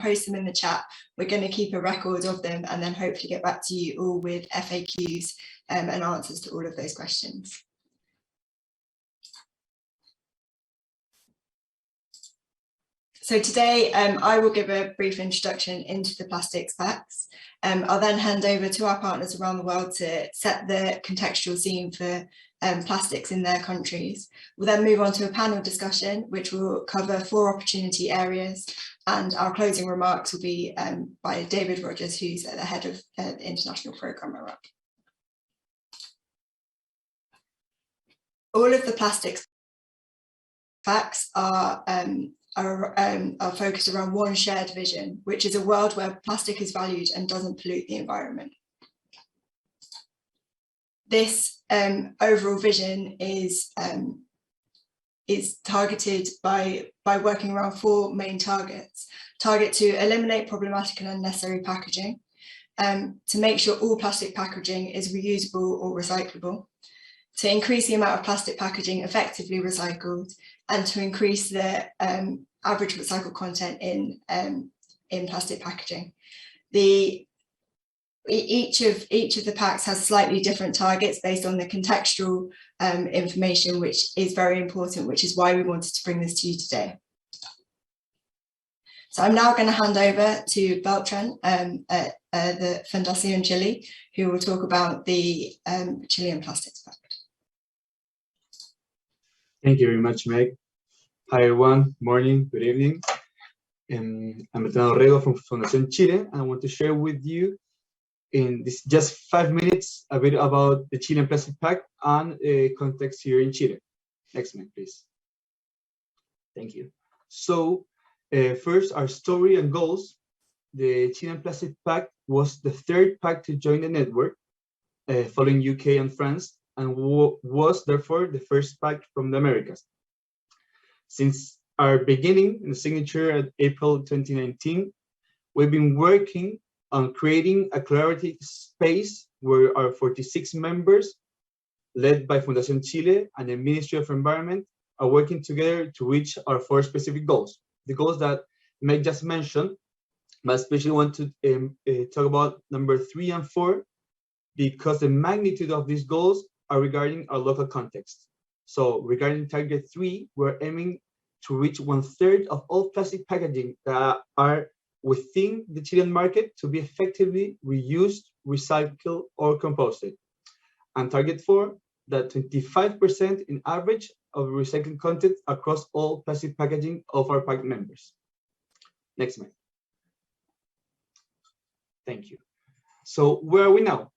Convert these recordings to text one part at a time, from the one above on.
post them in the chat. We're going to keep a record of them and then hopefully get back to you all with FAQs and answers to all of those questions. So today I will give a brief introduction into the Plastics Pacts. I'll then hand over to our partners around the world to set the contextual scene for plastics in their countries. We'll then move on to a panel discussion, which will cover 4 opportunity areas. And our closing remarks will be by David Rogers, who's the head of the International Programme Iraq. All of the Plastics Pacts are focused around one shared vision, which is a world where plastic is valued and doesn't pollute the environment. This overall vision is targeted by working around 4 main targets. Target to eliminate problematic and unnecessary packaging, to make sure all plastic packaging is reusable or recyclable, to increase the amount of plastic packaging effectively recycled, and to increase the average recycled content in plastic packaging. Each of the packs has slightly different targets based on the contextual information, which is very important, which is why we wanted to bring this to you today. So I'm now going to hand over to Beltran at the Fundación Chile, who will talk about the Chilean Plastics Pact. Thank you very much, Meg. Hi, everyone. Morning, good evening. I'm Beltran Orrego from Fundación Chile, and I want to share with you in this just 5 minutes a bit about the Chilean Plastic Pact and context here in Chile. Next slide, please. Thank you. So first, our story and goals. The Chilean Plastic Pact was the 3rd pact to join the network, following UK and France, and was therefore the first pact from the Americas. Since our beginning in the signature at April 2019, we've been working on creating a collaborative space where our 46 members, led by Fundación Chile and the Ministry of Environment, are working together to reach our 4 specific goals. The goals that Meg just mentioned, but especially want to talk about number 3 and 4, because the magnitude of these goals are regarding our local context. So regarding target 3, we're aiming to reach 1/3 of all plastic packaging that are within the Chilean market to be effectively reused, recycled, or composted. And target 4, that 25% in average of recycled content across all plastic packaging of our pact members. Next slide. Thank you. So where are we now?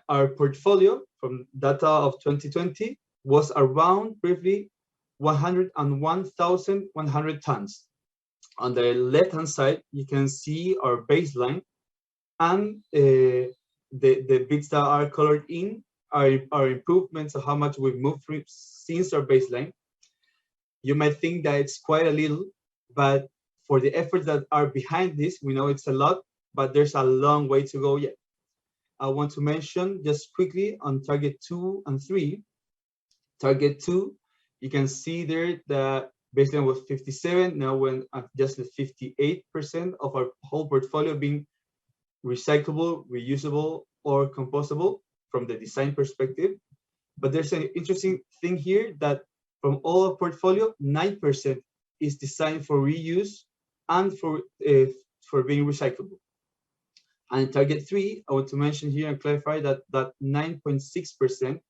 Our portfolio from data of 2020 was around briefly 101,100 tons. On the left-hand side, you can see our baseline, and the bits that are colored in are improvements of how much we've moved through since our baseline. You might think that it's quite a little, but for the efforts that are behind this, we know it's a lot, but there's a long way to go yet. I want to mention just quickly on target 2 and 3. Target 2, you can see there that baseline was 57, now we're at just 58% of our whole portfolio being recyclable, reusable, or compostable from the design perspective. But there's an interesting thing here that from all our portfolio, 9% is designed for reuse and for being recyclable. And target 3, I want to mention here and clarify that 9.6%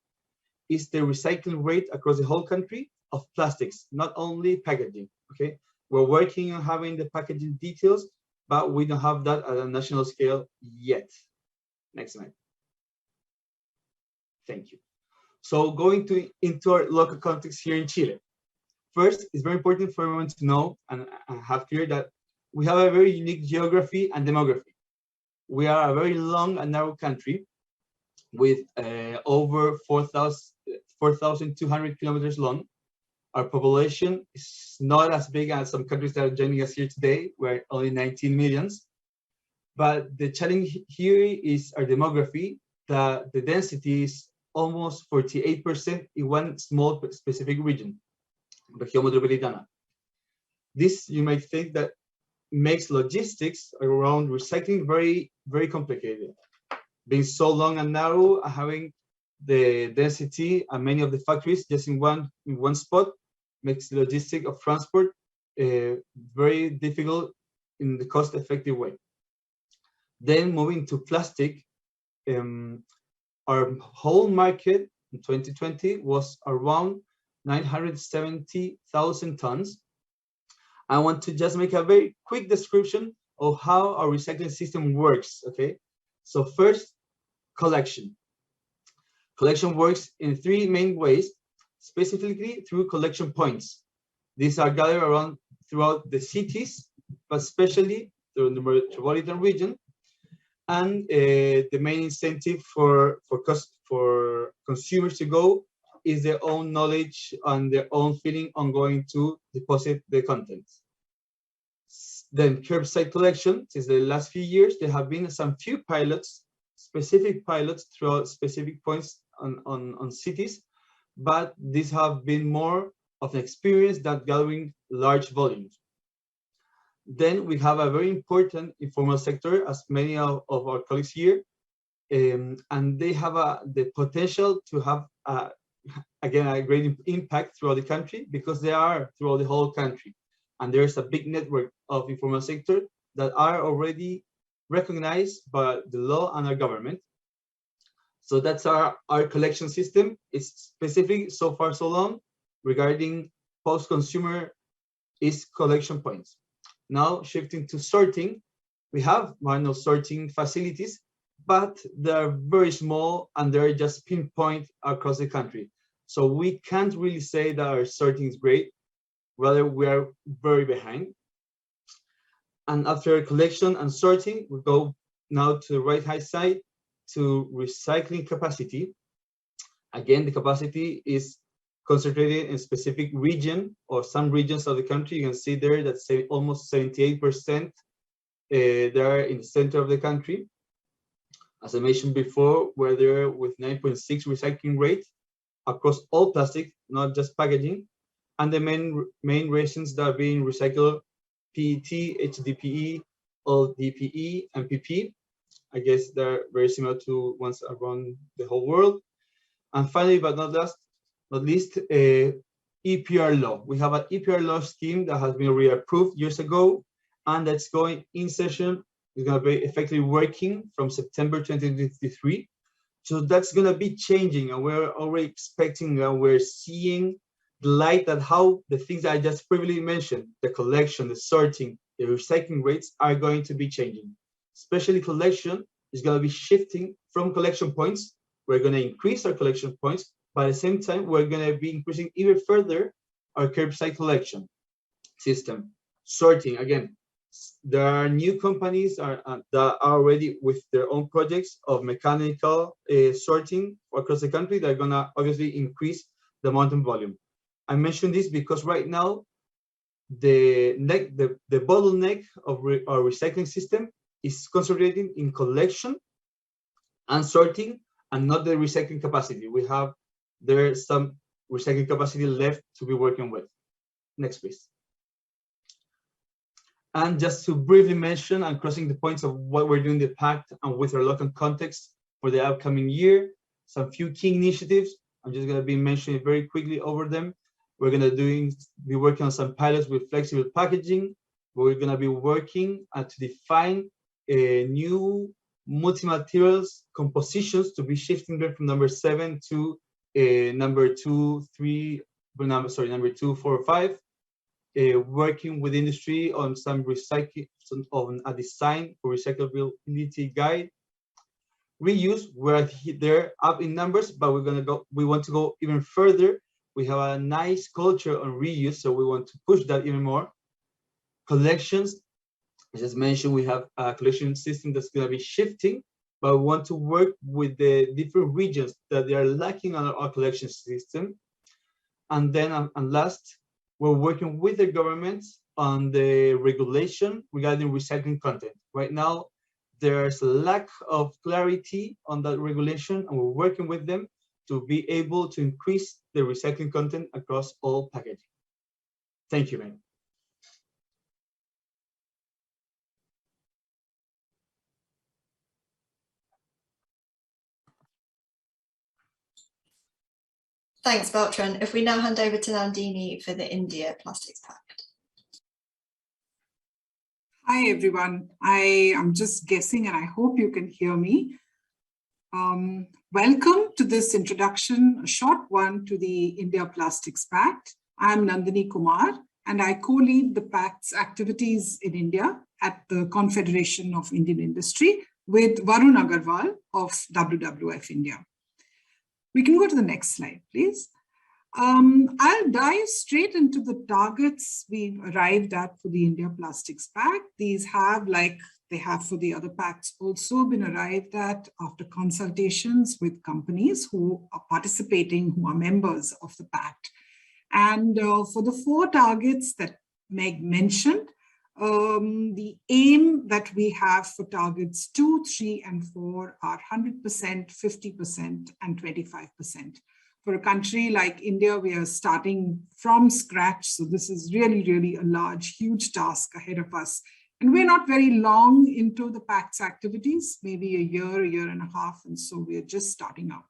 is the recycling rate across the whole country of plastics, not only packaging. Okay, we're working on having the packaging details, but we don't have that at a national scale yet. Next slide. Thank you. So going into our local context here in Chile. First, it's very important for everyone to know and have clear that we have a very unique geography and demography. We are a very long and narrow country with over 4,200 kilometers long. Our population is not as big as some countries that are joining us here today. We're only 19 millions. But the challenge here is our demography. The density is almost 48% in one small specific region, Región Metropolitana. This, you might think that makes logistics around recycling very, very complicated. Being so long and narrow, having the density and many of the factories just in one spot makes the logistic of transport very difficult in the cost-effective way. Then moving to plastic, our whole market in 2020 was around 970,000 tons. I want to just make a very quick description of how our recycling system works, okay? So first, collection. Collection works in three main ways, specifically through collection points. These are gathered around throughout the cities, but especially through the metropolitan region. And the main incentive for consumers to go is their own knowledge and their own feeling on going to deposit the contents. Then curbside collection, since the last few years, there have been some few pilots, specific pilots throughout specific points on cities, but these have been more of an experience than gathering large volumes. Then we have a very important informal sector, as many of our colleagues here, and they have the potential to have, again, a great impact throughout the country because they are throughout the whole country. And there's a big network of informal sector that are already recognized by the law and our government. So that's our collection system. It's specific so far so long regarding post-consumer is collection points. Now shifting to sorting, we have manual sorting facilities, but they're very small and they're just pinpoint across the country. So we can't really say that our sorting is great, rather we are very behind. And after collection and sorting, we go now to the right-hand side to recycling capacity. Again, the capacity is concentrated in a specific region or some regions of the country. You can see there that say almost 78% there in the center of the country. As I mentioned before, we're there with 9.6 recycling rate across all plastic, not just packaging. And the main resins that are being recycled, PET, HDPE, LDPE, and PP. I guess they're very similar to ones around the whole world. And finally, but not least, EPR law. We have an EPR law scheme that has been reapproved years ago, and that's going in session. It's going to be effectively working from September 2023. So that's going to be changing, and we're already expecting, and we're seeing the light that how the things that I just previously mentioned, the collection, the sorting, the recycling rates are going to be changing. Especially collection is going to be shifting from collection points. We're going to increase our collection points, but at the same time, we're going to be increasing even further our curbside collection system. Sorting, again, there are new companies that are already with their own projects of mechanical sorting across the country. They're going to obviously increase the amount and volume. I mention this because right now, the bottleneck of our recycling system is concentrated in collection and sorting and not the recycling capacity. We have there's some recycling capacity left to be working with. Next, please. And just to briefly mention and crossing the points of what we're doing in the pact and with our local context for the upcoming year, some few key initiatives. I'm just going to be mentioning very quickly over them. We're going to be working on some pilots with flexible packaging. We're going to be working to define new multi-materials compositions to be shifting them from number 7 to number 2, 4, 5. Working with industry on some recycling, on a design for recyclability guide. Reuse, we're there up in numbers, but we want to go even further. We have a nice culture on reuse, so we want to push that even more. Collections, as I mentioned, we have a collection system that's going to be shifting, but we want to work with the different regions that they are lacking on our collection system. And then, and last, we're working with the governments on the regulation regarding recycling content. Right now, there's a lack of clarity on that regulation, and we're working with them to be able to increase the recycling content across all packaging. Thank you, man. Thanks, Bertrand. If we now hand over to Nandini for the India Plastics Pact. Hi, everyone. I am just guessing, and I hope you can hear me. Welcome to this introduction, a short one, to the India Plastics Pact. I'm Nandini Kumar, and I co-lead the Pact's activities in India at the Confederation of Indian Industry with Varun Agarwal of WWF India. We can go to the next slide, please. I'll dive straight into the targets we've arrived at for the India Plastics Pact. These have, like they have for the other pacts, also been arrived at after consultations with companies who are participating, who are members of the pact. And for the 4 targets that Meg mentioned, the aim that we have for targets 2, 3, and 4 are 100%, 50%, and 25%. For a country like India, we are starting from scratch. So this is really, really a large, huge task ahead of us. And we're not very long into the Pact's activities, maybe a year and a half. And so we're just starting out.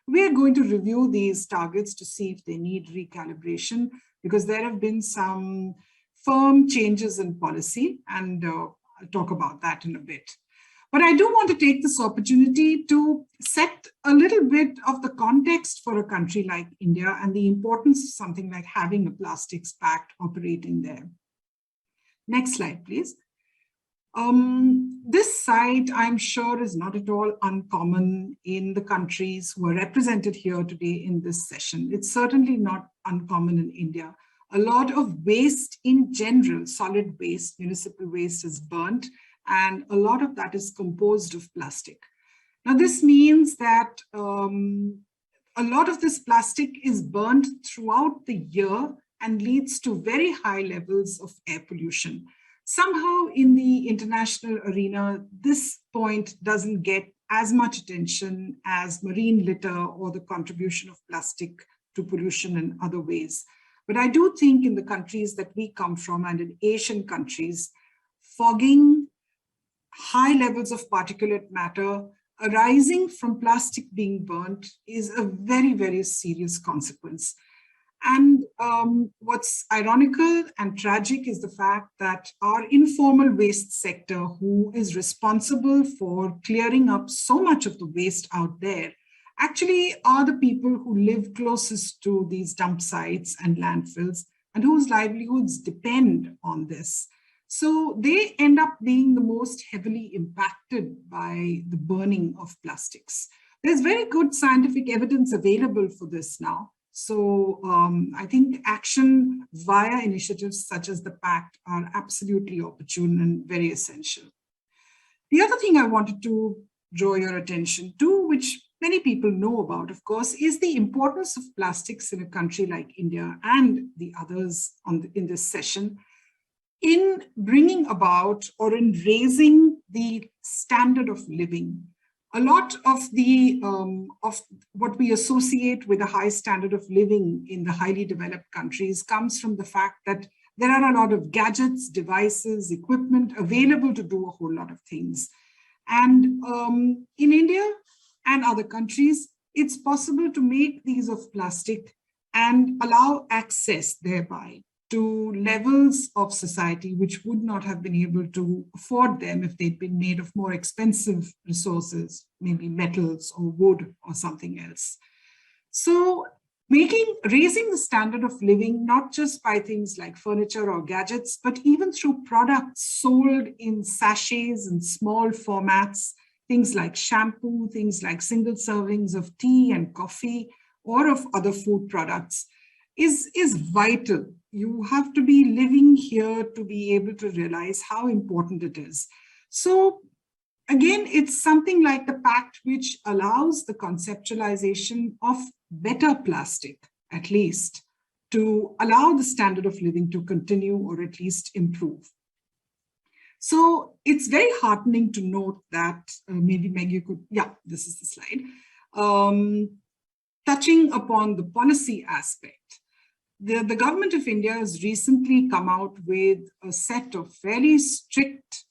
We are going to review these targets to see if they need recalibration, because there have been some firm changes in policy, and I'll talk about that in a bit. But I do want to take this opportunity to set a little bit of the context for a country like India and the importance of something like having a plastics pact operating there. Next slide, please. This site, I'm sure, is not at all uncommon in the countries who are represented here today in this session. It's certainly not uncommon in India. A lot of waste in general, solid waste, municipal waste, is burnt, and a lot of that is composed of plastic. Now, this means that a lot of this plastic is burnt throughout the year and leads to very high levels of air pollution. Somehow in the international arena, this point doesn't get as much attention as marine litter or the contribution of plastic to pollution in other ways. But I do think in the countries that we come from and in Asian countries, fogging, high levels of particulate matter arising from plastic being burnt is a very, very serious consequence. And what's ironical and tragic is the fact that our informal waste sector, who is responsible for clearing up so much of the waste out there, actually are the people who live closest to these dump sites and landfills and whose livelihoods depend on this. So they end up being the most heavily impacted by the burning of plastics. There's very good scientific evidence available for this now. So I think action via initiatives such as the Pact are absolutely opportune and very essential. The other thing I wanted to draw your attention to, which many people know about, of course, is the importance of plastics in a country like India and the others in this session in bringing about or in raising the standard of living. A lot of what we associate with a high standard of living in the highly developed countries comes from the fact that there are a lot of gadgets, devices, equipment available to do a whole lot of things. And in India and other countries, it's possible to make these of plastic and allow access thereby to levels of society which would not have been able to afford them if they'd been made of more expensive resources, maybe metals or wood or something else. So raising the standard of living, not just by things like furniture or gadgets, but even through products sold in sachets and small formats, things like shampoo, things like single servings of tea and coffee or of other food products, is vital. You have to be living here to be able to realize how important it is. So again, it's something like the Pact which allows the conceptualization of better plastic, at least, to allow the standard of living to continue or at least improve. So it's very heartening to note that, maybe Meg, you could, yeah, this is the slide, touching upon the policy aspect. The government of India has recently come out with a set of very strict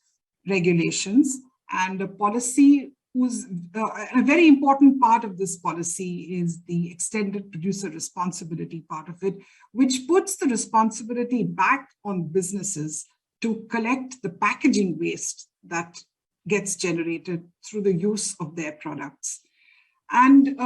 regulations and a policy who's a very important part of this policy is the extended producer responsibility part of it, which puts the responsibility back on businesses to collect the packaging waste that gets generated through the use of their products. And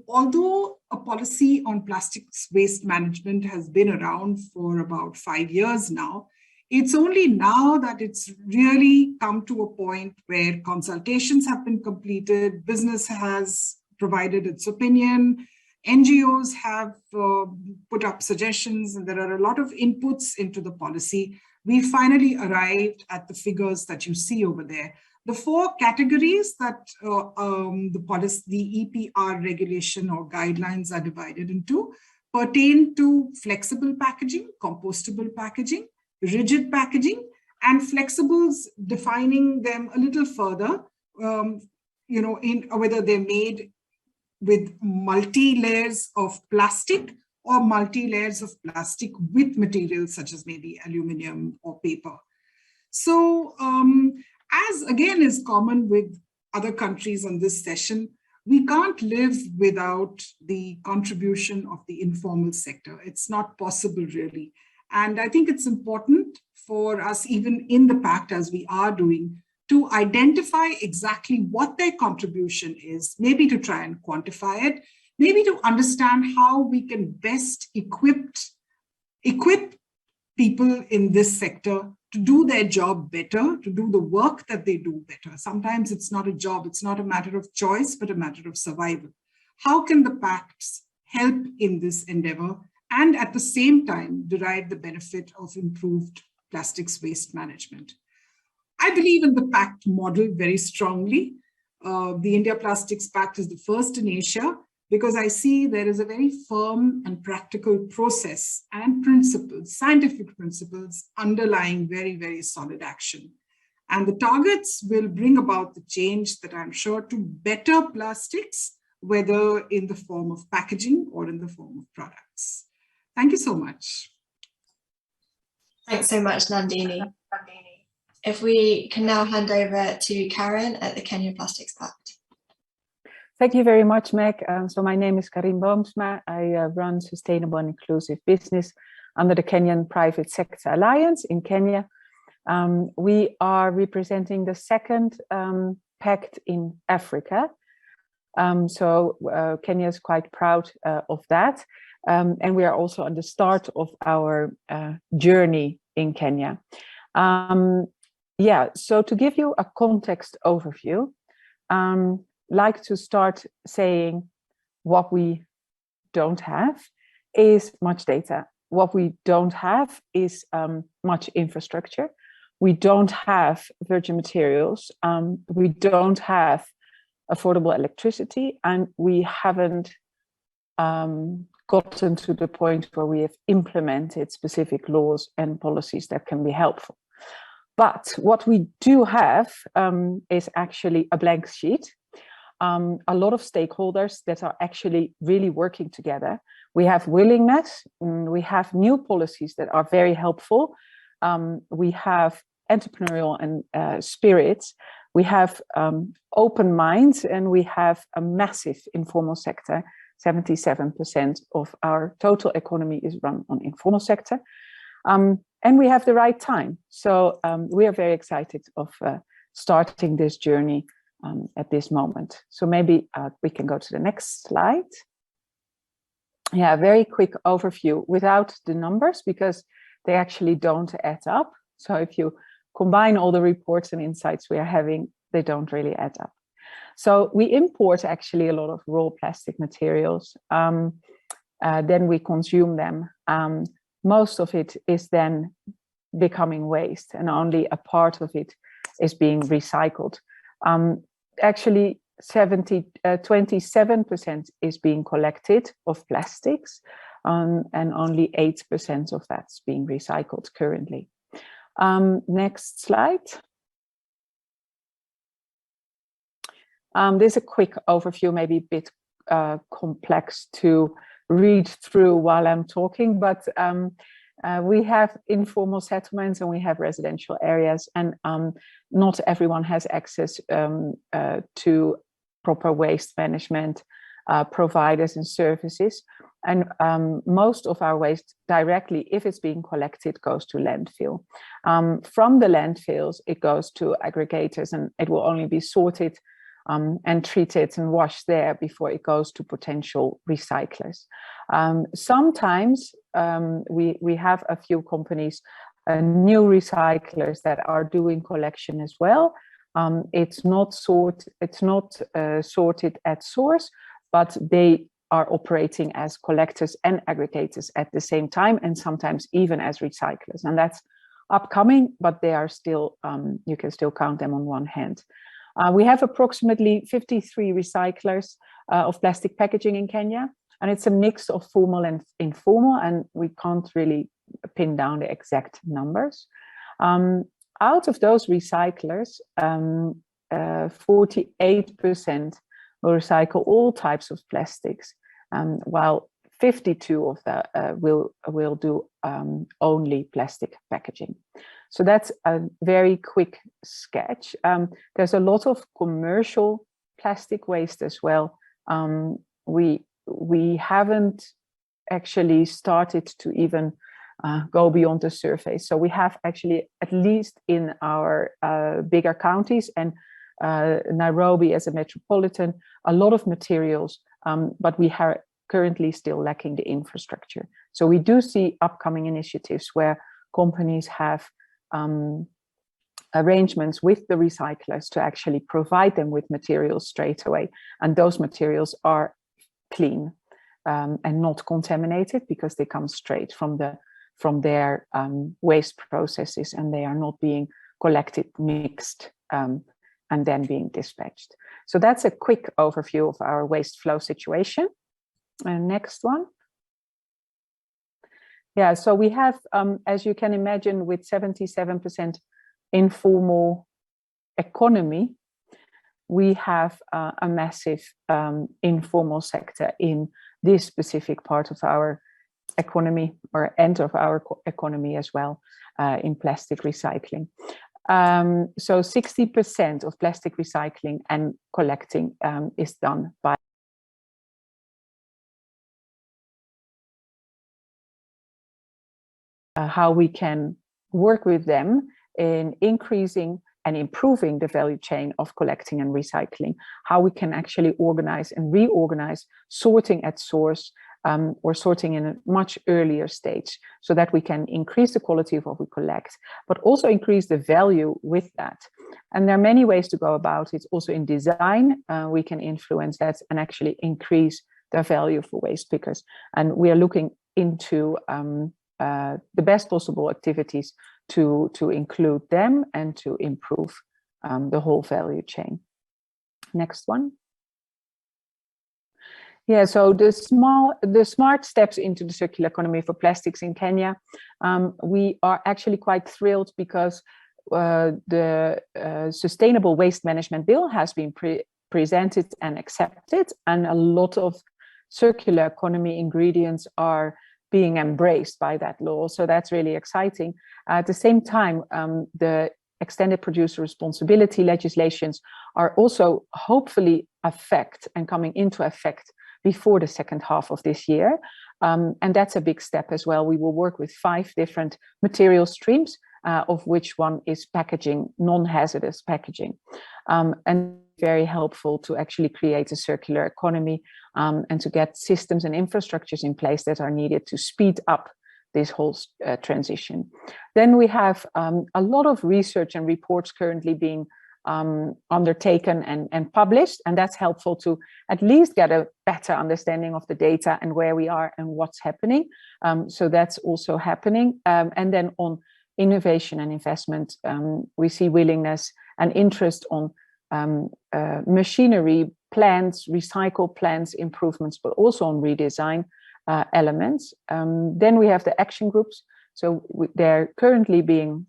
although a policy on plastics waste management has been around for about 5 years now, it's only now that it's really come to a point where consultations have been completed, business has provided its opinion, NGOs have put up suggestions, and there are a lot of inputs into the policy. We finally arrived at the figures that you see over there. The 4 categories that the EPR regulation or guidelines are divided into pertain to flexible packaging, compostable packaging, rigid packaging, and flexibles, defining them a little further, in whether they're made with multi-layers of plastic or multi-layers of plastic with materials such as maybe aluminum or paper. So as again is common with other countries on this session, we can't live without the contribution of the informal sector. It's not possible really. And I think it's important for us, even in the pact, as we are doing, to identify exactly what their contribution is, maybe to try and quantify it, maybe to understand how we can best equip people in this sector to do their job better, to do the work that they do better. Sometimes it's not a job, it's not a matter of choice, but a matter of survival. How can the pacts help in this endeavor and at the same time derive the benefit of improved plastics waste management? I believe in the pact model very strongly. The India Plastics Pact is the first in Asia because I see there is a very firm and practical process and principles, scientific principles underlying very, very solid action. And the targets will bring about the change that I'm sure to better plastics, whether in the form of packaging or in the form of products. Thank you so much. Thanks so much, Nandini. If we can now hand over to Karen at the Kenya Plastics Pact. Thank you very much, Meg. So my name is Karin Boomsma. I run Sustainable and Inclusive Business under the Kenyan Private Sector Alliance in Kenya. We are representing the second pact in Africa. Kenya is quite proud of that. And we are also on the start of our journey in Kenya. So to give you a context overview, like to start saying what we don't have is much data. What we don't have is much infrastructure. We don't have virgin materials. We don't have affordable electricity, and we haven't gotten to the point where we have implemented specific laws and policies that can be helpful. But what we do have is actually a blank sheet. A lot of stakeholders that are actually really working together. We have willingness, we have new policies that are very helpful. We have entrepreneurial and spirits. We have open minds, and we have a massive informal sector. 77% of our total economy is run on informal sector. And we have the right time. So we are very excited of starting this journey at this moment. So maybe we can go to the next slide. Yeah, very quick overview without the numbers because they actually don't add up. So if you combine all the reports and insights we are having, they don't really add up. So we import actually a lot of raw plastic materials. Then we consume them. Most of it is then becoming waste, and only a part of it is being recycled. Actually, 27% is being collected of plastics, and only 8% of that's being recycled currently. Next slide. There's a quick overview, maybe a bit complex to read through while I'm talking, but we have informal settlements and we have residential areas, and not everyone has access to proper waste management providers and services. And most of our waste directly, if it's being collected, goes to landfill. From the landfills, it goes to aggregators, and it will only be sorted and treated and washed there before it goes to potential recyclers. Sometimes we have a few companies, new recyclers that are doing collection as well. It's not sorted at source, but they are operating as collectors and aggregators at the same time, and sometimes even as recyclers. And that's upcoming, but they are still, you can still count them on one hand. We have approximately 53 recyclers of plastic packaging in Kenya, and it's a mix of formal and informal, and we can't really pin down the exact numbers. Out of those recyclers, 48% will recycle all types of plastics, while 52 of that will do only plastic packaging. So that's a very quick sketch. There's a lot of commercial plastic waste as well. We haven't actually started to even go beyond the surface. So we have actually, at least in our bigger counties and Nairobi as a metropolitan, a lot of materials, but we are currently still lacking the infrastructure. So we do see upcoming initiatives where companies have arrangements with the recyclers to actually provide them with materials straight away. And those materials are clean and not contaminated, because they come straight from their waste processes, and they are not being collected, mixed, and then being dispatched. So that's a quick overview of our waste flow situation. Next one. Yeah, so we have, as you can imagine, with 77% informal economy, we have a massive informal sector in this specific part of our economy, or end of our economy as well, in plastic recycling. So 60% of plastic recycling and collecting is done by how we can work with them in increasing and improving the value chain of collecting and recycling, how we can actually organize and reorganize sorting at source, or sorting in a much earlier stage, so that we can increase the quality of what we collect, but also increase the value with that. And there are many ways to go about it. Also in design, we can influence that and actually increase the value for waste pickers. And we are looking into the best possible activities to include them and to improve the whole value chain. Next one. Yeah, so the smart steps into the circular economy for plastics in Kenya, we are actually quite thrilled, because the Sustainable Waste Management Bill has been presented and accepted, and a lot of circular economy ingredients are being embraced by that law. So that's really exciting. At the same time, the extended producer responsibility legislations are also hopefully coming into effect before the second half of this year. And that's a big step as well. We will work with 5 different material streams, of which one is packaging, non-hazardous packaging. And very helpful to actually create a circular economy, and to get systems and infrastructures in place that are needed to speed up this whole transition. Then we have a lot of research and reports currently being undertaken and published, and that's helpful to at least get a better understanding of the data and where we are and what's happening. So that's also happening. And then on innovation and investment, we see willingness and interest on machinery plans, recycle plans, improvements, but also on redesign elements. Then we have the action groups. So they're currently being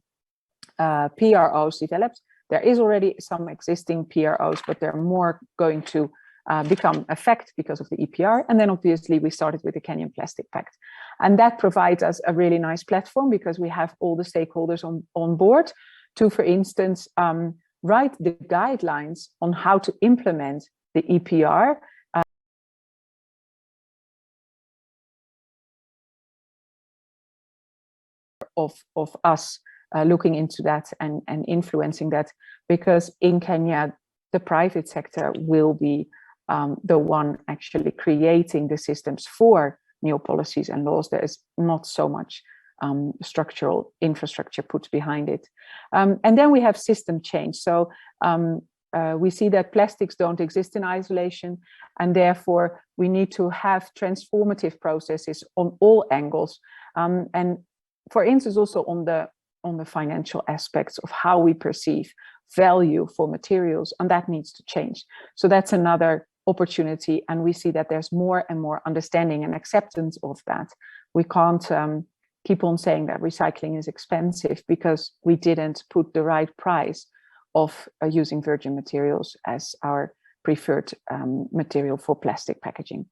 PROs developed. There is already some existing PROs, but they're more going to become effect because of the EPR. And then obviously we started with the Kenyan Plastic Pact. And that provides us a really nice platform, because we have all the stakeholders on board to, for instance, write the guidelines on how to implement the EPR. Of us looking into that and influencing that, because in Kenya, the private sector will be the one actually creating the systems for new policies and laws. There is not so much structural infrastructure put behind it. And then we have system change. So we see that plastics don't exist in isolation, and therefore we need to have transformative processes on all angles. And for instance, also on the financial aspects of how we perceive value for materials, and that needs to change. So that's another opportunity, and we see that there's more and more understanding and acceptance of that. We can't keep on saying that recycling is expensive because we didn't put the right price of using virgin materials as our preferred material for plastic packaging.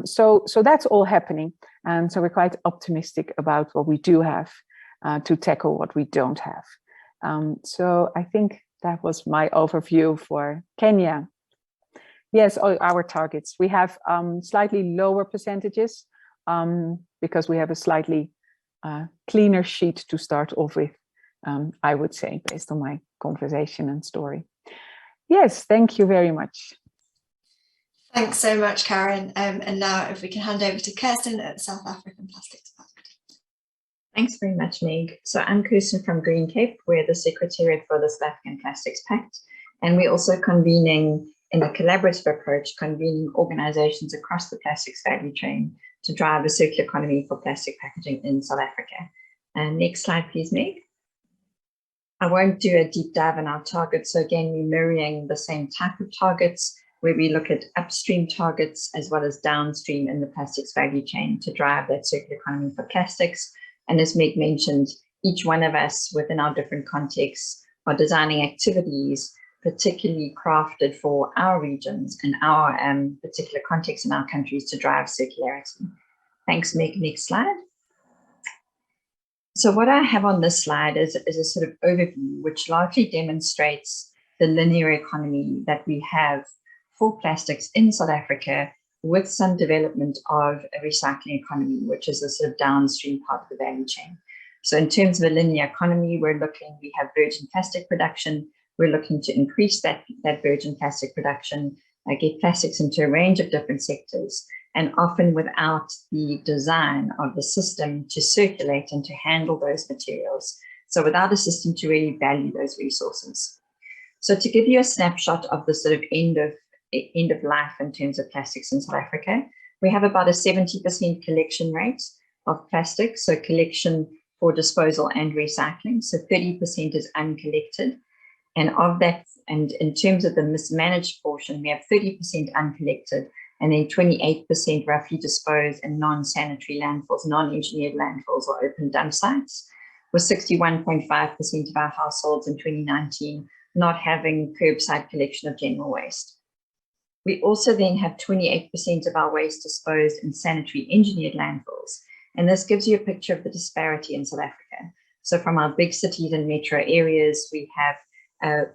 So that's all happening, and so we're quite optimistic about what we do have to tackle what we don't have. So I think that was my overview for Kenya. Yes, our targets. We have slightly lower percentages because we have a slightly cleaner sheet to start off with, I would say, based on my conversation and story. Yes, thank you very much. Thanks so much, Karen. And now if we can hand over to Kirsten at the South African Plastics Pact. Thanks very much, Meg. So I'm Kirsten from Green Cape. We're the Secretariat for the South African Plastics Pact. And we're also convening in a collaborative approach, convening organizations across the plastics value chain to drive a circular economy for plastic packaging in South Africa. And next slide, please, Meg. I won't do a deep dive on our targets. So again, we're mirroring the same type of targets where we look at upstream targets as well as downstream in the plastics value chain to drive that circular economy for plastics. And as Meg mentioned, each one of us within our different contexts are designing activities particularly crafted for our regions and our particular context in our countries to drive circularity. Thanks, Meg. Next slide. So what I have on this slide is a sort of overview, which largely demonstrates the linear economy that we have for plastics in South Africa, with some development of a recycling economy, which is a sort of downstream part of the value chain. So in terms of a linear economy, we have virgin plastic production. We're looking to increase that virgin plastic production, get plastics into a range of different sectors, and often without the design of the system to circulate and to handle those materials. So without a system to really value those resources. So to give you a snapshot of the sort of end of life in terms of plastics in South Africa, we have about a 70% collection rate of plastics, so collection for disposal and recycling. So 30% is uncollected. And of that, and in terms of the mismanaged portion, we have 30% uncollected, and then 28% roughly disposed in non-sanitary landfills, non-engineered landfills or open dump sites, with 61.5% of our households in 2019 not having curbside collection of general waste. We also then have 28% of our waste disposed in sanitary engineered landfills. And this gives you a picture of the disparity in South Africa. So from our big cities and metro areas, we have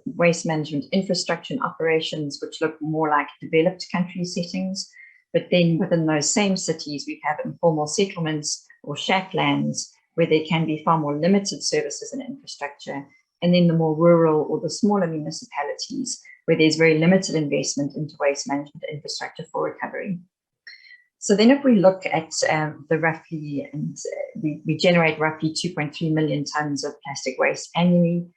waste management infrastructure and operations, which look more like developed country settings. But then within those same cities, we have informal settlements or shacklands where there can be far more limited services and infrastructure. And then the more rural or the smaller municipalities where there's very limited investment into waste management infrastructure for recovery. So then if we look at the roughly, and we generate roughly 2.3 million tons of plastic waste annually.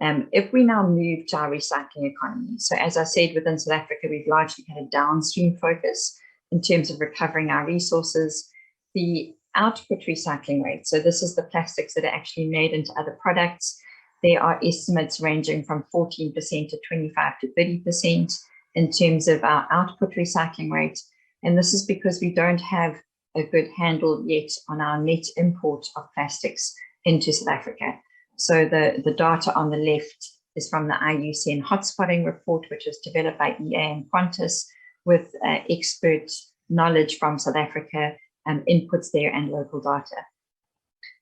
If we now move to our recycling economy, so as I said, within South Africa, we've largely had a downstream focus in terms of recovering our resources. The output recycling rate, so this is the plastics that are actually made into other products. There are estimates ranging from 14% to 25 to 30% in terms of our output recycling rate. And this is because we don't have a good handle yet on our net import of plastics into South Africa. So the data on the left is from the IUCN hotspotting report, which was developed by EA and Qantas with expert knowledge from South Africa, inputs there and local data.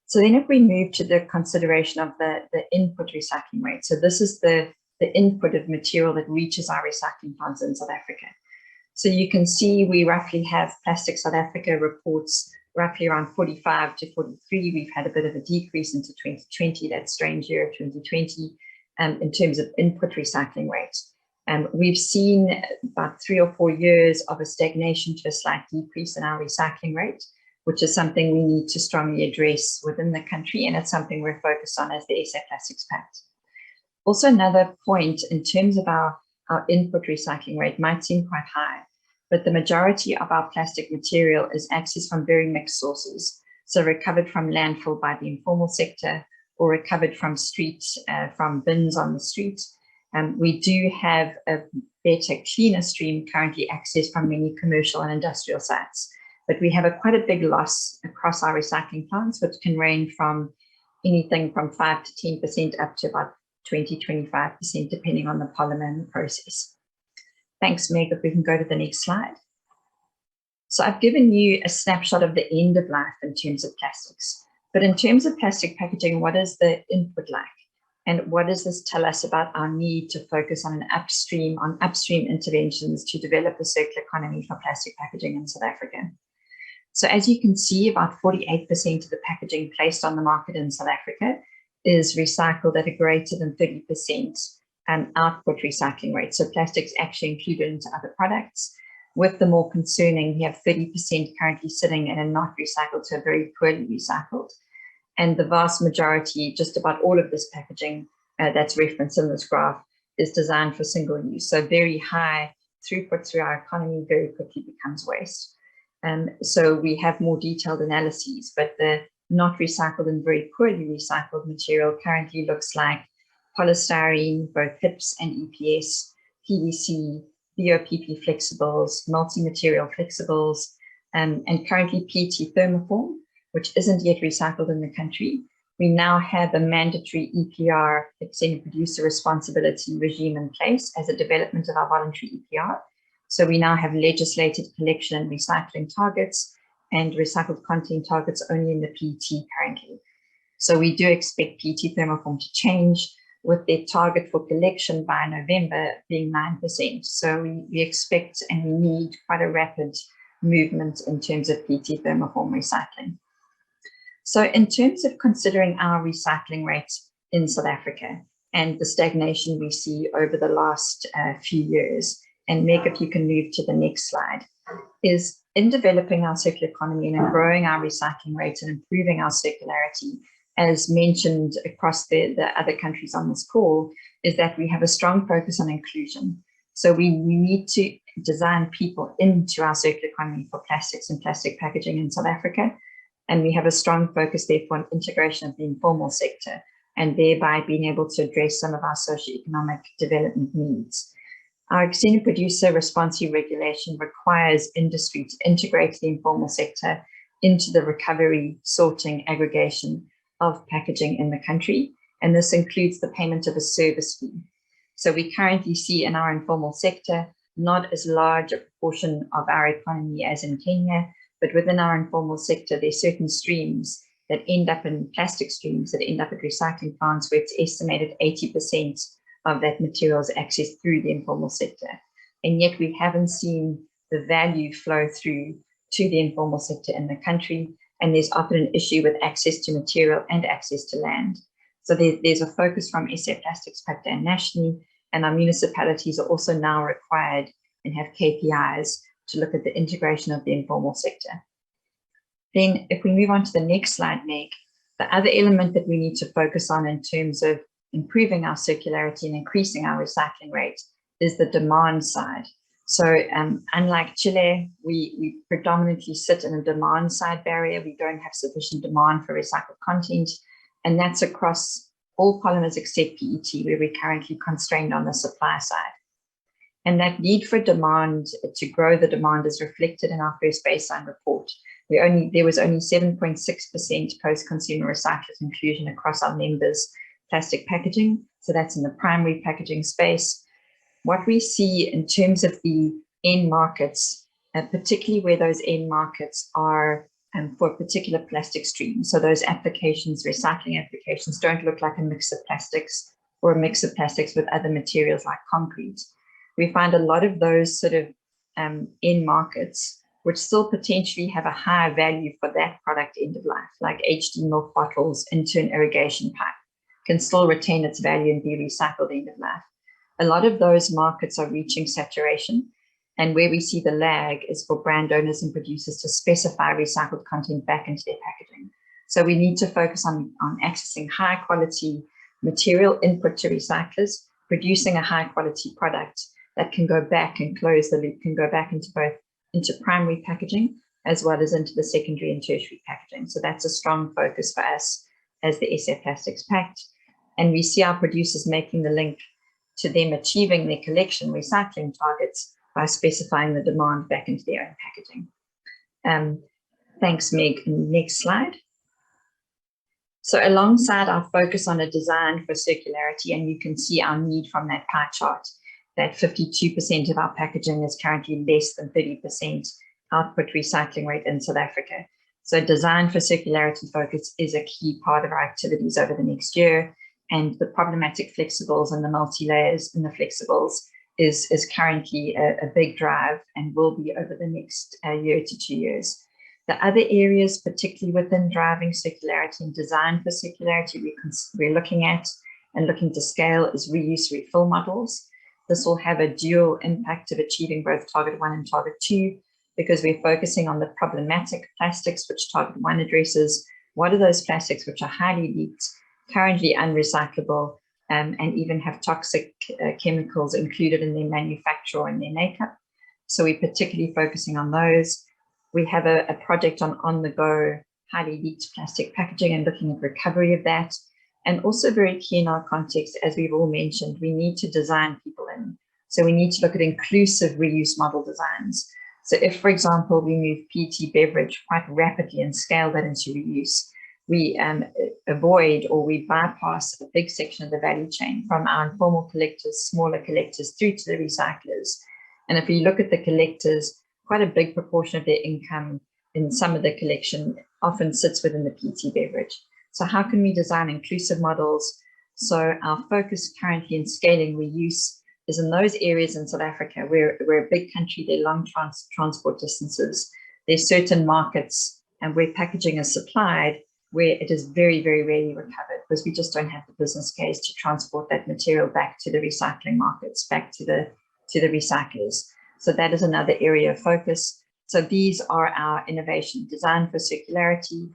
So then if we move to the consideration of the input recycling rate, so this is the the input of material that reaches our recycling plants in South Africa. So you can see we roughly have Plastic South Africa reports roughly around 45 to 43. We've had a bit of a decrease into 2020, that strange year of 2020, in terms of input recycling rate. We've seen about 3 or 4 years of a stagnation to a slight decrease in our recycling rate, which is something we need to strongly address within the country, and it's something we're focused on as the SA Plastics Pact. Also, another point in terms of our input recycling rate might seem quite high, but the majority of our plastic material is accessed from very mixed sources. So recovered from landfill by the informal sector, or recovered from streets, from bins on the street. We do have a better, cleaner stream currently accessed from many commercial and industrial sites, but we have quite a big loss across our recycling plants, which can range from anything from 5 to 10% up to about 20-25%, depending on the polymer and the process. Thanks, Meg. If we can go to the next slide. So I've given you a snapshot of the end of life in terms of plastics. But in terms of plastic packaging, what is the input like? And what does this tell us about our need to focus on upstream interventions to develop a circular economy for plastic packaging in South Africa? So as you can see, about 48% of the packaging placed on the market in South Africa is recycled at a greater than 30% output recycling rate. So plastics actually included into other products. With the more concerning, we have 30% currently sitting in a not recycled, so very poorly recycled. And the vast majority, just about all of this packaging that's referenced in this graph, is designed for single use. So very high throughput through our economy very quickly becomes waste. So we have more detailed analyses, but the not recycled and very poorly recycled material currently looks like polystyrene, both HIPS and EPS, PVC, BOPP flexibles, multi-material flexibles, and currently PET thermoform, which isn't yet recycled in the country. We now have a mandatory EPR, extended producer responsibility regime in place as a development of our voluntary EPR. So we now have legislated collection and recycling targets and recycled content targets only in the PET currently. So we do expect PET thermoform to change, with their target for collection by November being 9%. So we expect and we need quite a rapid movement in terms of PET thermoform recycling. So in terms of considering our recycling rates in South Africa and the stagnation we see over the last few years, and Meg, if you can move to the next slide, is in developing our circular economy and in growing our recycling rates and improving our circularity, as mentioned across the other countries on this call, is that we have a strong focus on inclusion. So we need to design people into our circular economy for plastics and plastic packaging in South Africa. And we have a strong focus, therefore, on integration of the informal sector, and thereby being able to address some of our socioeconomic development needs. Our extended producer responsive regulation requires industry to integrate the informal sector into the recovery, sorting, aggregation of packaging in the country, and this includes the payment of a service fee. So we currently see in our informal sector not as large a proportion of our economy as in Kenya, but within our informal sector, there are certain streams that end up in plastic streams that end up at recycling plants, where it's estimated 80% of that material is accessed through the informal sector. And yet we haven't seen the value flow through to the informal sector in the country. And there's often an issue with access to material and access to land. So there's a focus from SA Plastics Pact and nationally, and our municipalities are also now required and have KPIs to look at the integration of the informal sector. Then if we move on to the next slide, Meg, the other element that we need to focus on in terms of improving our circularity and increasing our recycling rate is the demand side. So unlike Chile, we predominantly sit in a demand side barrier. We don't have sufficient demand for recycled content, and that's across all polymers except PET, where we're currently constrained on the supply side. And that need for demand to grow the demand is reflected in our first baseline report. There was only 7.6% post-consumer recycled inclusion across our members' plastic packaging. So that's in the primary packaging space. What we see in terms of the end markets, particularly where those end markets are for a particular plastic stream. So those applications, recycling applications, don't look like a mix of plastics. or a mix of plastics with other materials like concrete. We find a lot of those sort of end markets which still potentially have a higher value for that product end of life, like HD milk bottles into an irrigation pipe, can still retain its value and be recycled end of life. A lot of those markets are reaching saturation, and where we see the lag is for brand owners and producers to specify recycled content back into their packaging. So we need to focus on accessing high quality material input to recyclers, producing a high quality product that can go back and close the loop, can go back into both into primary packaging as well as into the secondary and tertiary packaging. So that's a strong focus for us as the SA Plastics Pact. And we see our producers making the link to them achieving their collection recycling targets by specifying the demand back into their own packaging. Thanks, Meg. Next slide. So alongside our focus on a design for circularity, and you can see our need from that pie chart, that 52% of our packaging is currently less than 30% output recycling rate in South Africa. So design for circularity focus is a key part of our activities over the next year. And the problematic flexibles and the multi-layers in the flexibles is currently a big drive and will be over the next year to 2 years. The other areas, particularly within driving circularity and design for circularity, we're looking at and looking to scale is reuse refill models. This will have a dual impact of achieving both Target 1 and Target 2, because we're focusing on the problematic plastics, which Target 1 addresses. What are those plastics which are highly leaked, currently unrecyclable, and even have toxic chemicals included in their manufacture or in their makeup? So we're particularly focusing on those. We have a project on the go, highly leaked plastic packaging and looking at recovery of that. And also very key in our context, as we've all mentioned, we need to design people in. So we need to look at inclusive reuse model designs. So if, for example, we move PET beverage quite rapidly and scale that into reuse, we avoid or we bypass a big section of the value chain from our informal collectors, smaller collectors through to the recyclers. And if you look at the collectors, quite a big proportion of their income in some of the collection often sits within the PET beverage. So how can we design inclusive models? So our focus currently in scaling reuse is in those areas in South Africa where we're a big country, there are long transport distances. There's certain markets and where packaging is supplied where it is very, very rarely recovered because we just don't have the business case to transport that material back to the recycling markets, back to the recyclers. So that is another area of focus. So these are our innovation: design for circularity,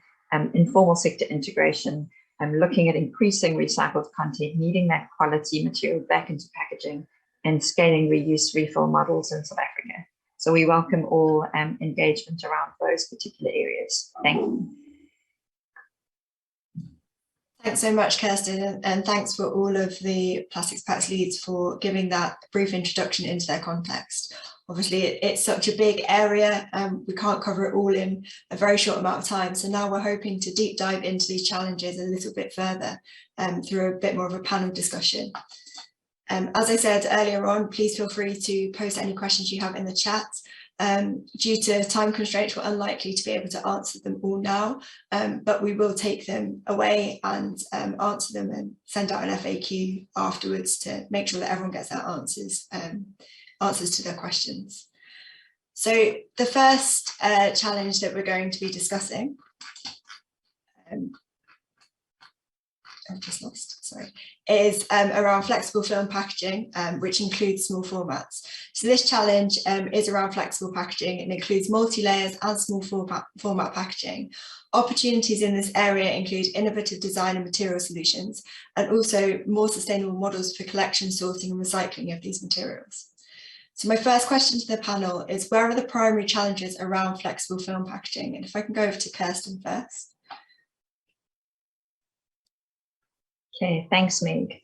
informal sector integration, looking at increasing recycled content, needing that quality material back into packaging, and scaling reuse refill models in South Africa. So we welcome all engagement around those particular areas. Thank you. Thanks so much, Kirsten, and thanks for all of the Plastics Pact leads for giving that brief introduction into their context. Obviously, it's such a big area, we can't cover it all in a very short amount of time. So now we're hoping to deep dive into these challenges a little bit further through a bit more of a panel discussion. As I said earlier on, please feel free to post any questions you have in the chat. Due to time constraints, we're unlikely to be able to answer them all now, but we will take them away and answer them and send out an FAQ afterwards to make sure that everyone gets their answers to their questions. So the first challenge that we're going to be discussing, is around flexible film packaging, which includes small formats. So this challenge is around flexible packaging and includes multi-layers and small format packaging. Opportunities in this area include innovative design and material solutions, and also more sustainable models for collection, sorting and recycling of these materials. So my first question to the panel is, where are the primary challenges around flexible film packaging? And if I can go over to Kirsten first. Okay, thanks, Meg.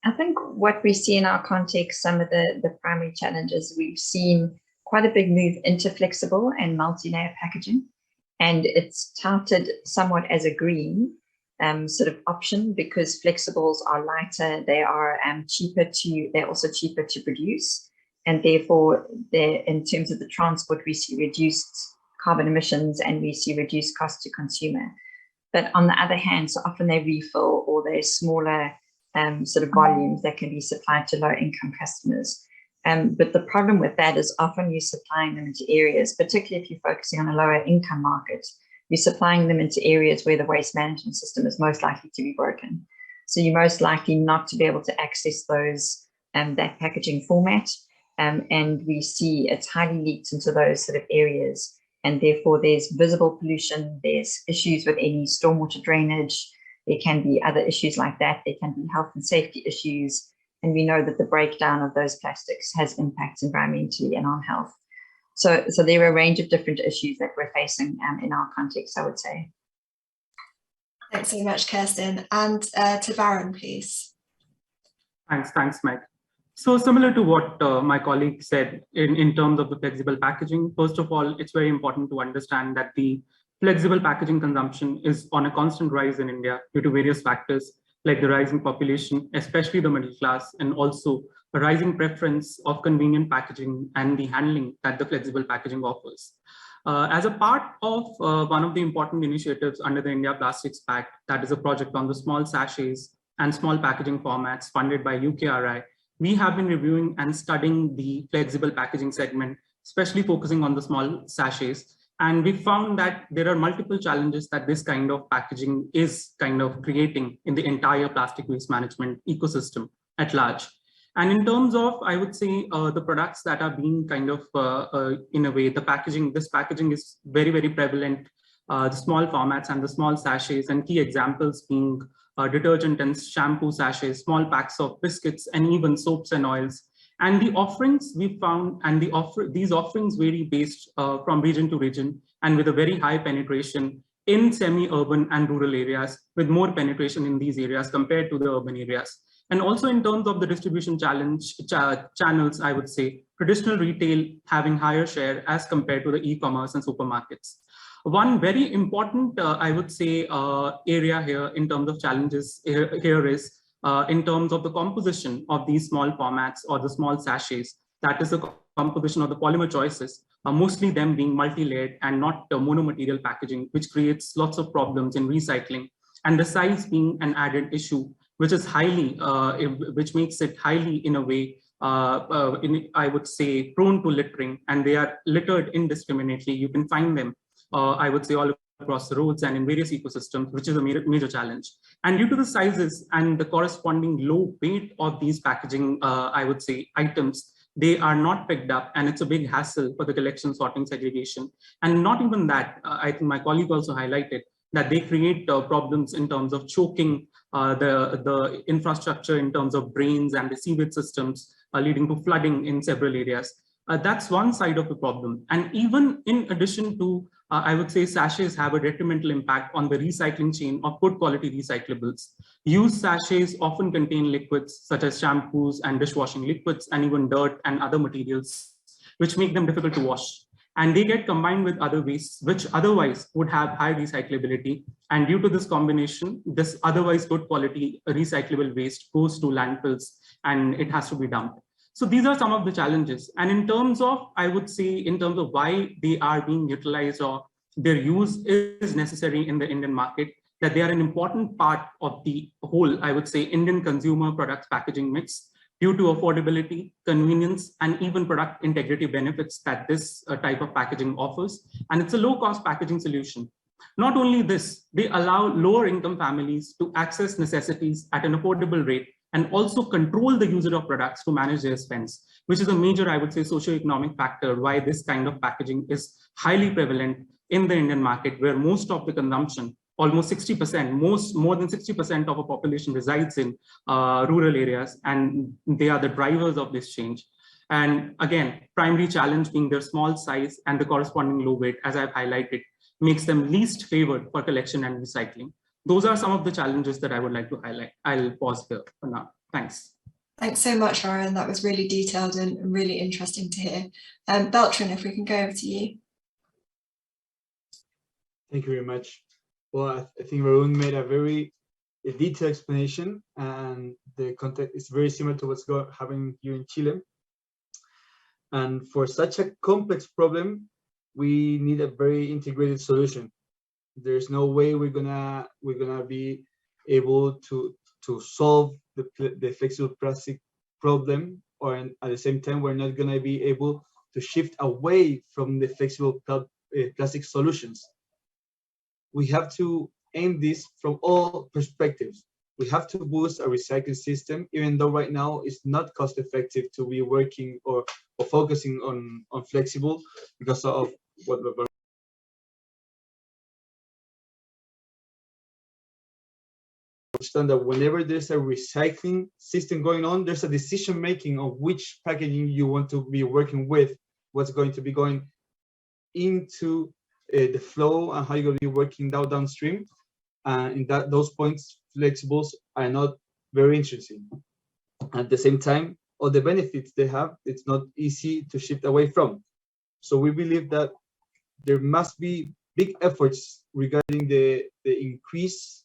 I think what we see in our context, some of the primary challenges, we've seen quite a big move into flexible and multi-layer packaging, and it's touted somewhat as a green sort of option because flexibles are lighter, they are they're also cheaper to produce, and therefore in terms of the transport, we see reduced carbon emissions and we see reduced cost to consumer. But on the other hand, so often they refill or they're smaller sort of volumes that can be supplied to low-income customers. But the problem with that is often you're supplying them into areas, particularly if you're focusing on a lower income market, you're supplying them into areas where the waste management system is most likely to be broken. So you're most likely not to be able to access those, that packaging format. And we see it's highly leaked into those sort of areas. And therefore there's visible pollution, there's issues with any stormwater drainage, there can be other issues like that, there can be health and safety issues. And we know that the breakdown of those plastics has impacts environmentally and on health. So there are a range of different issues that we're facing in our context, I would say. Thanks so much, Kirsten. And to Varun, please. Thanks, Meg. So similar to what my colleague said in terms of the flexible packaging, first of all, it's very important to understand that the flexible packaging consumption is on a constant rise in India due to various factors like the rising population, especially the middle class, and also a rising preference of convenient packaging and the handling that the flexible packaging offers. As a part of one of the important initiatives under the India Plastics Pact, that is a project on the small sachets and small packaging formats funded by UKRI, we have been reviewing and studying the flexible packaging segment, especially focusing on the small sachets. And we found that there are multiple challenges that this kind of packaging is kind of creating in the entire plastic waste management ecosystem at large. And in terms of, I would say, the products that are being kind of, in a way, this packaging is very, very prevalent, the small formats and the small sachets, and key examples being detergent and shampoo sachets, small packs of biscuits, and even soaps and oils. And the offerings we found, and these offerings vary based from region to region, and with a very high penetration in semi-urban and rural areas, with more penetration in these areas compared to the urban areas. And also in terms of the distribution channels, I would say traditional retail having higher share as compared to the e-commerce and supermarkets. One very important, I would say, area here in terms of challenges here is in terms of the composition of these small formats or the small sachets. That is the composition of the polymer choices, mostly them being multi-layered and not monomaterial packaging, which creates lots of problems in recycling, and the size being an added issue, which is highly, which makes it highly, in a way, I would say, prone to littering, and they are littered indiscriminately. You can find them, I would say, all across the roads and in various ecosystems, which is a major challenge. And due to the sizes and the corresponding low weight of these packaging, I would say, items, they are not picked up, and it's a big hassle for the collection, sorting, segregation. And not even that, I think my colleague also highlighted that they create problems in terms of choking the infrastructure in terms of drains and the sewage systems, leading to flooding in several areas. That's one side of the problem. And even in addition to, I would say, sachets have a detrimental impact on the recycling chain of good quality recyclables. Used sachets often contain liquids such as shampoos and dishwashing liquids, and even dirt and other materials, which make them difficult to wash. And they get combined with other wastes, which otherwise would have high recyclability. And due to this combination, this otherwise good quality recyclable waste goes to landfills and it has to be dumped. So these are some of the challenges. And in terms of, I would say, in terms of why they are being utilized or their use is necessary in the Indian market, that they are an important part of the whole, I would say, Indian consumer products packaging mix, due to affordability, convenience, and even product integrity benefits that this type of packaging offers. And it's a low-cost packaging solution. Not only this, they allow lower income families to access necessities at an affordable rate and also control the user of products to manage their spends, which is a major, I would say, socioeconomic factor why this kind of packaging is highly prevalent in the Indian market, where most of the consumption, almost 60%, more than 60% of a population resides in rural areas, and they are the drivers of this change. And again, primary challenge being their small size and the corresponding low weight, as I've highlighted, makes them least favored for collection and recycling. Those are some of the challenges that I would like to highlight. I'll pause here for now. Thanks. Thanks so much, Lauren. That was really detailed and really interesting to hear. Beltran, if we can go over to you. Thank you very much. Well, I think Varun made a very detailed explanation, and the context is very similar to what's happening here in Chile. And for such a complex problem, we need a very integrated solution. There's no way we're gonna be able to to solve the flexible plastic problem, or at the same time, we're not going to be able to shift away from the flexible plastic solutions. We have to aim this from all perspectives. We have to boost a recycling system, even though right now it's not cost effective to be working or focusing on flexible because of what we're understand that whenever there's a recycling system going on, there's a decision making of which packaging you want to be working with, what's going to be going into the flow, and how you're going to be working downstream. In those points, flexibles are not very interesting. At the same time, all the benefits they have, it's not easy to shift away from. So we believe that there must be big efforts regarding the increase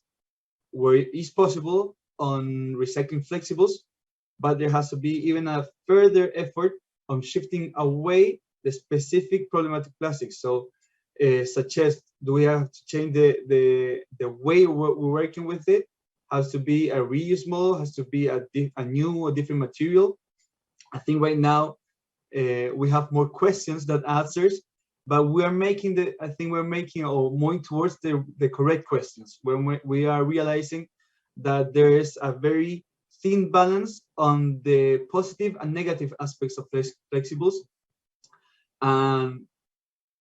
where it is possible on recycling flexibles, but there has to be even a further effort on shifting away the specific problematic plastics. So such as, do we have to change the way we're working with it? Has to be a reuse model, has to be a new or different material. I think right now we have more questions than answers, but we are making or moving towards the correct questions when we are realizing that there is a very thin balance on the positive and negative aspects of flexibles. And